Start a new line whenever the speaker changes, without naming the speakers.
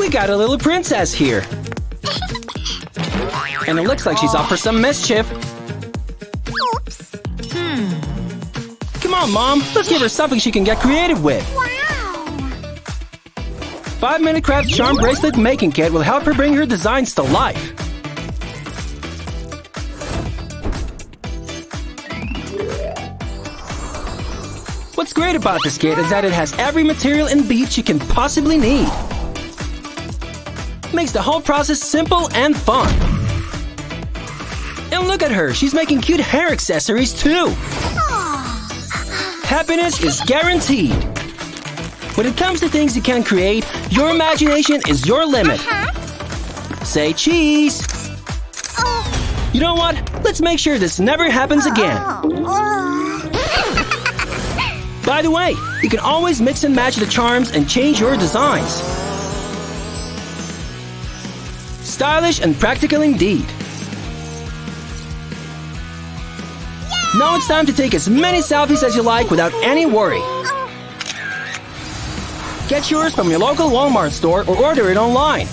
We got a little princess here. And it looks like she's up for some mischief.
Oops.
Come on, Mom. Let's give her something she can get creative with.
Wow.
5-minute craft charm bracelet making kit will help her bring her designs to life. What's great about this kit is that it has every material and bead you can possibly need. Makes the whole process simple and fun. And look at her, she's making cute hair accessories too. Happiness is guaranteed. When it comes to things you can create, your imagination is your limit. Say cheese. You know what? Let's make sure this never happens again. By the way, you can always mix and match the charms and change your designs. Stylish and practical indeed. Now it's time to take as many selfies as you like without any worry. Get yours from your local Walmart store or order it online.